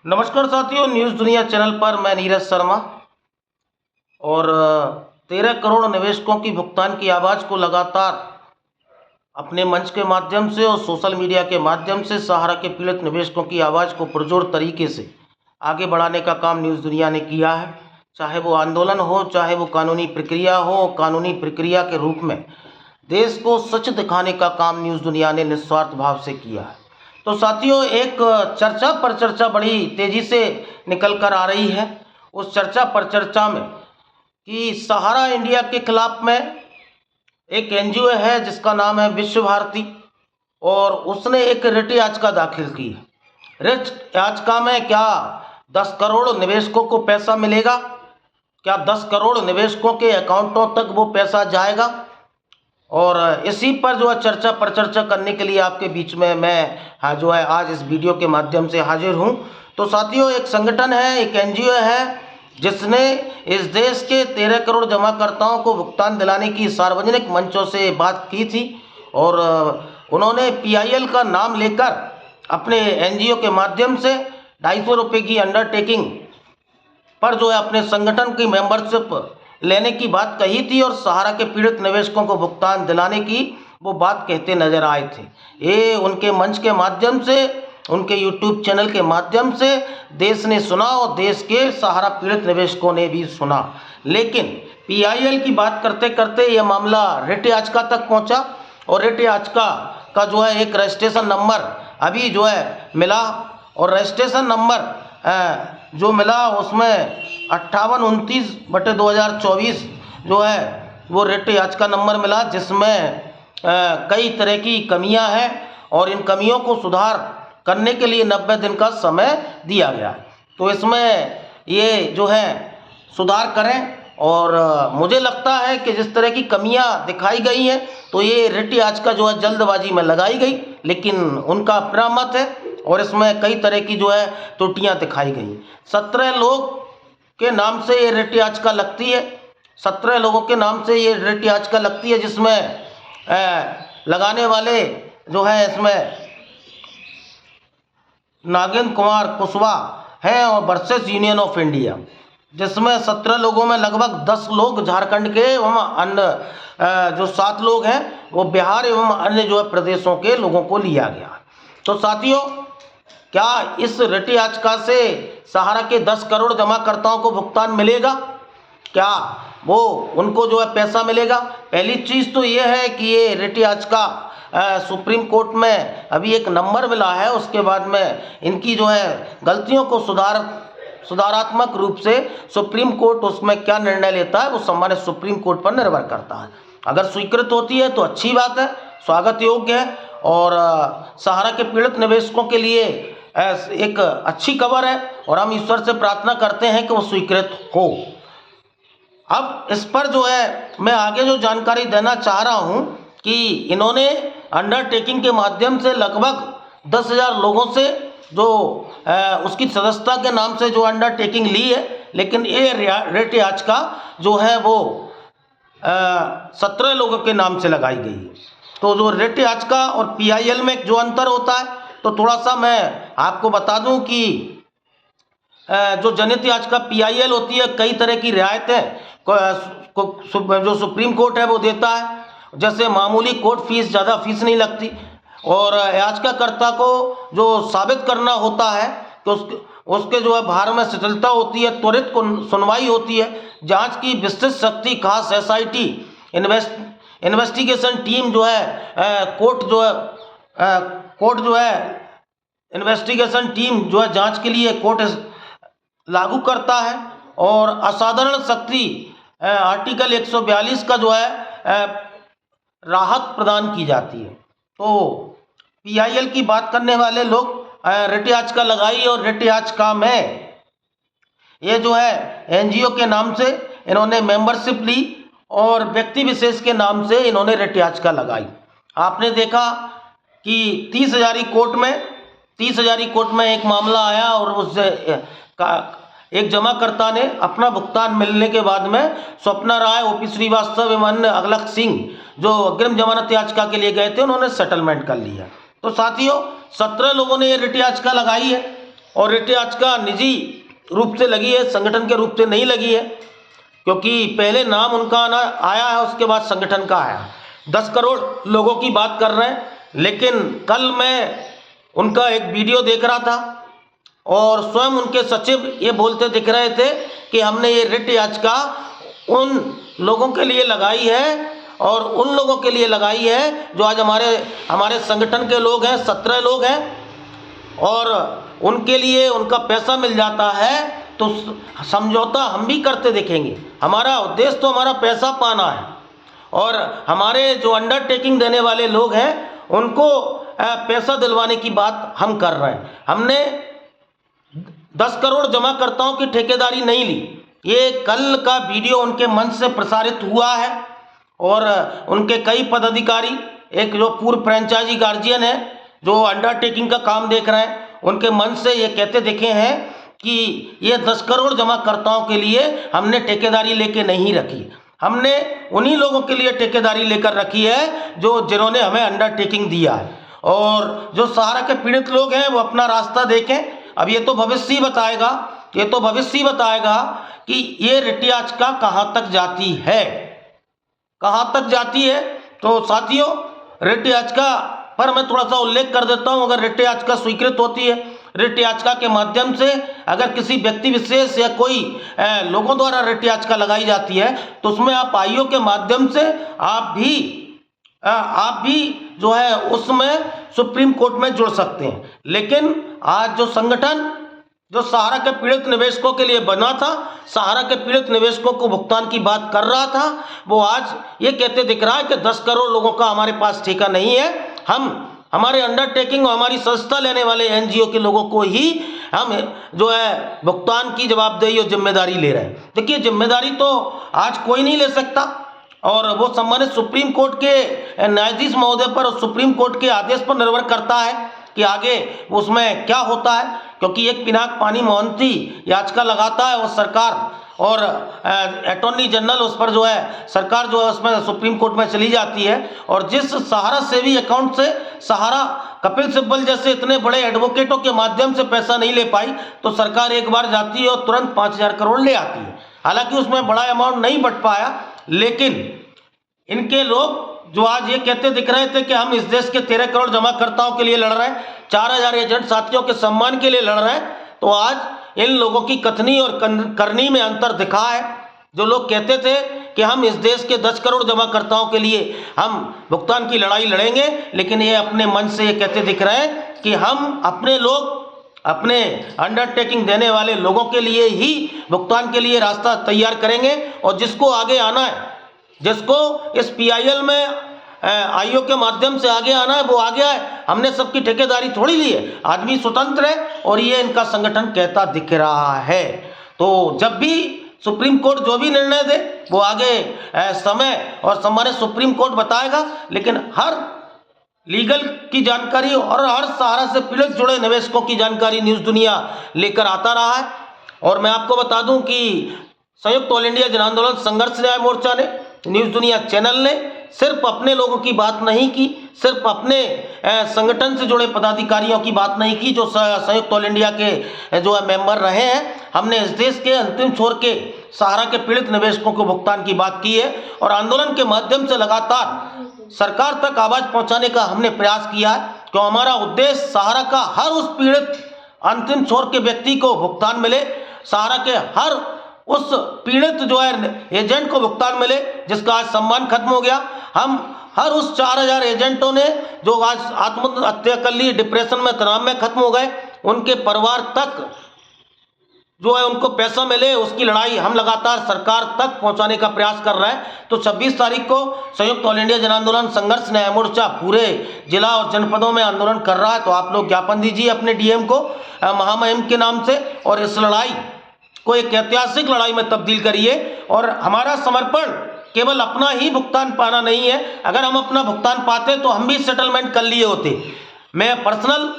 नमस्कार साथियों, न्यूज़ दुनिया चैनल पर मैं नीरज शर्मा। और 13 करोड़ निवेशकों की भुगतान की आवाज़ को लगातार अपने मंच के माध्यम से और सोशल मीडिया के माध्यम से सहारा के पीड़ित निवेशकों की आवाज़ को पुरजोर तरीके से आगे बढ़ाने का काम न्यूज़ दुनिया ने किया है। चाहे वो आंदोलन हो, चाहे वो कानूनी प्रक्रिया हो, कानूनी प्रक्रिया के रूप में देश को सच दिखाने का काम न्यूज़ दुनिया ने निस्वार्थ भाव से किया है। तो साथियों, एक चर्चा पर चर्चा बड़ी तेजी से निकल कर आ रही है। उस चर्चा पर चर्चा में कि सहारा इंडिया के खिलाफ में एक एनजीओ है जिसका नाम है विश्व भारती, और उसने एक रिट याचिका दाखिल की है। रिट याचिका में क्या 10 करोड़ निवेशकों को पैसा मिलेगा? क्या 10 करोड़ निवेशकों के अकाउंटों तक वो पैसा जाएगा? और इसी पर जो है चर्चा पर चर्चा करने के लिए आपके बीच में मैं जो है आज इस वीडियो के माध्यम से हाजिर हूं। तो साथियों, एक संगठन है, एक एनजीओ है जिसने इस देश के 13 करोड़ जमाकर्ताओं को भुगतान दिलाने की सार्वजनिक मंचों से बात की थी, और उन्होंने पीआईएल का नाम लेकर अपने एनजीओ के माध्यम से 250 रुपये की अंडरटेकिंग पर जो है अपने संगठन की मेंबरशिप लेने की बात कही थी, और सहारा के पीड़ित निवेशकों को भुगतान दिलाने की वो बात कहते नजर आए थे। ये उनके मंच के माध्यम से, उनके यूट्यूब चैनल के माध्यम से देश ने सुना और देश के सहारा पीड़ित निवेशकों ने भी सुना। लेकिन पीआईएल की बात करते करते ये मामला रिट याचिका तक पहुंचा, और रिट याचिका का जो है एक रजिस्ट्रेशन नंबर अभी जो है मिला, और रजिस्ट्रेशन नंबर जो मिला उसमें 5829/2024 जो है वो रिट याचिका नंबर मिला, जिसमें कई तरह की कमियां हैं, और इन कमियों को सुधार करने के लिए 90 दिन का समय दिया गया है। तो इसमें ये जो है सुधार करें, और मुझे लगता है कि जिस तरह की कमियां दिखाई गई हैं तो ये रिट याचिका जो है जल्दबाजी में लगाई गई, लेकिन उनका अपना मत है, और इसमें कई तरह की जो है त्रुटियां दिखाई गई। 17 लोग के नाम से ये रिट याचिका लगती है, 17 लोगों के नाम से ये रिट याचिका लगती है, जिसमें लगाने वाले जो है इसमें नागेंद्र कुमार कुशवाहा हैं, और वर्सेस यूनियन ऑफ इंडिया, जिसमें 17 लोगों में लगभग 10 लोग झारखंड के एवं अन्य जो 7 लोग हैं वो बिहार एवं अन्य जो है प्रदेशों के लोगों को लिया गया। तो साथियों, क्या इस रिट याचिका से सहारा के 10 करोड़ जमाकर्ताओं को भुगतान मिलेगा? क्या वो उनको जो है पैसा मिलेगा? पहली चीज़ तो ये है कि ये रिट याचिका सुप्रीम कोर्ट में अभी एक नंबर मिला है, उसके बाद में इनकी जो है गलतियों को सुधारात्मक रूप से सुप्रीम कोर्ट उसमें क्या निर्णय लेता है वो सम्मानित सुप्रीम कोर्ट पर निर्भर करता है। अगर स्वीकृत होती है तो अच्छी बात है, स्वागत योग्य है, और सहारा के पीड़ित निवेशकों के लिए एक अच्छी खबर है, और हम ईश्वर से प्रार्थना करते हैं कि वो स्वीकृत हो। अब इस पर जो है मैं आगे जो जानकारी देना चाह रहा हूं कि इन्होंने अंडरटेकिंग के माध्यम से लगभग 10,000 लोगों से जो उसकी सदस्यता के नाम से जो अंडरटेकिंग ली है, लेकिन ये रिट याचिका जो है वो 17 लोगों के नाम से लगाई गई है। तो जो रिट याचिका और पीआईएल में जो अंतर होता है, तो थोड़ा सा मैं आपको बता दूं कि जो जनहित याचिका पीआईएल होती है, कई तरह की रियायतें जो सुप्रीम कोर्ट है वो देता है, जैसे मामूली कोर्ट फीस, ज़्यादा फीस नहीं लगती, और याचिकाकर्ता को जो साबित करना होता है कि उसके जो है भार में शिथिलता होती है, त्वरित सुनवाई होती है, जांच की विस्तृत शक्ति, खास एसआईटी इन्वेस्टिगेशन टीम जो है कोर्ट जो है इन्वेस्टिगेशन टीम जो है जांच के लिए कोर्ट लागू करता है, और असाधारण शक्ति आर्टिकल 142 का जो है राहत प्रदान की जाती है। तो पीआईएल की बात करने वाले लोग रिट याचिका लगाई, और रिट याचिका में ये जो है एनजीओ के नाम से इन्होंने मेंबरशिप ली, और व्यक्ति विशेष के नाम से इन्होंने रिट याचिका लगाई। आपने देखा कि 30,000 कोर्ट में एक मामला आया, और उससे एक जमाकर्ता ने अपना भुगतान मिलने के बाद में स्वप्ना राय, ओपी श्रीवास्तव एवं अन्य अगलक सिंह जो अग्रिम जमानत याचिका के लिए गए थे, उन्होंने सेटलमेंट कर लिया। तो साथियों, 17 लोगों ने ये रिट याचिका लगाई है, और रेट आज का निजी रूप से लगी है, संगठन के रूप से नहीं लगी है, क्योंकि पहले नाम उनका आया है, उसके बाद संगठन का आया। 10 करोड़ लोगों की बात कर रहे हैं, लेकिन कल मैं उनका एक वीडियो देख रहा था और स्वयं उनके सचिव ये बोलते दिख रहे थे कि हमने ये रिट याचिका उन लोगों के लिए लगाई है और उन लोगों के लिए लगाई है जो आज हमारे संगठन के लोग हैं, 17 लोग हैं, और उनके लिए उनका पैसा मिल जाता है तो समझौता हम भी करते दिखेंगे। हमारा उद्देश्य तो हमारा पैसा पाना है, और हमारे जो अंडरटेकिंग देने वाले लोग हैं उनको पैसा दिलवाने की बात हम कर रहे हैं। हमने 10 करोड़ जमाकर्ताओं की ठेकेदारी नहीं ली। ये कल का वीडियो उनके मंच से प्रसारित हुआ है और उनके कई पदाधिकारी, एक जो पूर्व फ्रेंचाइजी गार्जियन है जो अंडरटेकिंग का काम देख रहे हैं, उनके मंच से ये कहते दिखे हैं कि ये 10 करोड़ जमाकर्ताओं के लिए हमने ठेकेदारी लेके नहीं रखी, हमने उन्हीं लोगों के लिए ठेकेदारी लेकर रखी है जिन्होंने हमें अंडरटेकिंग दिया है। और जो सहारा के पीड़ित लोग हैं वो अपना रास्ता देखें। अब ये तो भविष्य ही बताएगा कि ये रिट याचिका कहाँ तक जाती है, तो साथियों, रिट याचिका पर मैं थोड़ा सा उल्लेख कर देता हूँ। अगर रिट याचिका स्वीकृत होती है, रिट याचिका के माध्यम से अगर किसी व्यक्ति विशेष या कोई लोगों द्वारा रिट याचिका लगाई जाती है तो उसमें आप आईओ के माध्यम से आप भी जो है उसमें सुप्रीम कोर्ट में जुड़ सकते हैं। लेकिन आज जो संगठन जो सहारा के पीड़ित निवेशकों के लिए बना था, सहारा के पीड़ित निवेशकों को भुगतान की बात कर रहा था, वो आज ये कहते दिख रहा है कि 10 करोड़ लोगों का हमारे पास ठेका नहीं है, हमारे अंडरटेकिंग और हमारी संस्था लेने वाले एनजीओ के लोगों को ही हम जो है भुगतान की जवाबदेही और जिम्मेदारी ले रहे हैं। देखिए, जिम्मेदारी तो आज कोई नहीं ले सकता, और वो संबंधित सुप्रीम कोर्ट के न्यायाधीश महोदय पर और सुप्रीम कोर्ट के आदेश पर निर्भर करता है कि आगे उसमें क्या होता है। क्योंकि एक पिनाक पानी मोहंती याचिका लगाता है वो सरकार, और अटॉर्नी जनरल उस पर जो है सरकार जो है उसमें सुप्रीम कोर्ट में चली जाती है। और जिस सहारा सेवी अकाउंट से सहारा कपिल सिब्बल जैसे इतने बड़े एडवोकेटों के माध्यम से पैसा नहीं ले पाई, तो सरकार एक बार जाती है और तुरंत 5,000 करोड़ ले आती है। हालांकि उसमें बड़ा अमाउंट नहीं बट पाया, लेकिन इनके लोग जो आज ये कहते दिख रहे थे कि हम इस देश के 13 करोड़ जमाकर्ताओं के लिए लड़ रहे हैं, 4,000 एजेंट साथियों के सम्मान के लिए लड़ रहे हैं, तो आज इन लोगों की कथनी और करनी में अंतर दिखा है। जो लोग कहते थे कि हम इस देश के 10 करोड़ जमाकर्ताओं के लिए हम भुगतान की लड़ाई लड़ेंगे, लेकिन ये अपने मन से ये कहते दिख रहे हैं कि हम अपने अंडरटेकिंग देने वाले लोगों के लिए ही भुगतान के लिए रास्ता तैयार करेंगे, और जिसको आगे आना है, जिसको इस पीआईएल में आईओ के माध्यम से आगे आना है वो आगे आए। हमने सबकी ठेकेदारी थोड़ी ली है, आदमी स्वतंत्र है, और ये इनका संगठन कहता दिख रहा है। तो जब भी सुप्रीम कोर्ट जो भी निर्णय दे वो आगे समय और सम्मानित सुप्रीम कोर्ट बताएगा, लेकिन हर लीगल की जानकारी और हर सहारा से पीड़ित जुड़े निवेशकों की जानकारी न्यूज़ दुनिया लेकर आता रहा है। और मैं आपको बता दूं कि संयुक्त ऑल इंडिया जन आंदोलन संघर्ष न्याय मोर्चा ने, न्यूज़ दुनिया चैनल ने सिर्फ अपने लोगों की बात नहीं की, सिर्फ अपने संगठन से जुड़े पदाधिकारियों की बात नहीं की जो संयुक्त ऑल इंडिया के जो है मेंबर रहे हैं। हमने इस देश के अंतिम छोर के सहारा के पीड़ित निवेशकों को भुगतान की बात की है, और आंदोलन के माध्यम से लगातार सरकार तक आवाज़ पहुंचाने का हमने प्रयास किया है। क्यों? हमारा उद्देश्य सहारा का हर उस पीड़ित अंतिम छोर के व्यक्ति को भुगतान मिले, सहारा के हर उस पीड़ित जो है एजेंट को भुगतान मिले जिसका आज सम्मान खत्म हो गया। हम हर उस 4,000 एजेंटों ने जो आज आत्महत्या कर ली, डिप्रेशन में, तनाव में खत्म हो गए, उनके परिवार तक जो है उनको पैसा मिले, उसकी लड़ाई हम लगातार सरकार तक पहुंचाने का प्रयास कर रहे हैं। तो 26 तारीख को संयुक्त ऑल इंडिया जन आंदोलन संघर्ष न्याय मोर्चा पूरे जिला और जनपदों में आंदोलन कर रहा है। तो आप लोग ज्ञापन दीजिए अपने डीएम को महामहिम के नाम से, और इस लड़ाई को एक ऐतिहासिक लड़ाई में तब्दील करिए। और हमारा समर्पण केवल अपना ही भुगतान पाना नहीं है, अगर हम अपना भुगतान पाते तो हम भी सेटलमेंट कर लिए होते। मैं पर्सनल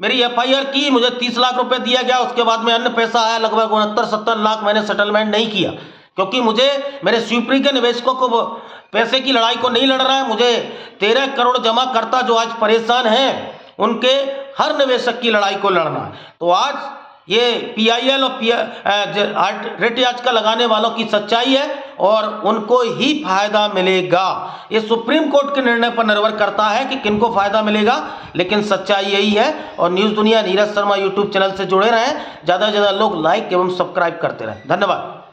मेरी एफआईआर की, मुझे 30 लाख रुपए दिया गया, उसके बाद में अन्य पैसा आया लगभग 69-70 लाख, मैंने सेटलमेंट नहीं किया क्योंकि मुझे मेरे स्वीप्री के निवेशकों को पैसे की लड़ाई को नहीं लड़ रहा है। मुझे 13 करोड़ जमाकर्ता जो आज परेशान हैं उनके हर निवेशक की लड़ाई को लड़ना है। तो आज ये PIL और RTI आज का लगाने वालों की सच्चाई है और उनको ही फायदा मिलेगा। ये सुप्रीम कोर्ट के निर्णय पर निर्भर करता है कि किनको फायदा मिलेगा, लेकिन सच्चाई यही है। और न्यूज़ दुनिया नीरज शर्मा यूट्यूब चैनल से जुड़े रहें, ज़्यादा से ज़्यादा लोग लाइक एवं सब्सक्राइब करते रहें। धन्यवाद।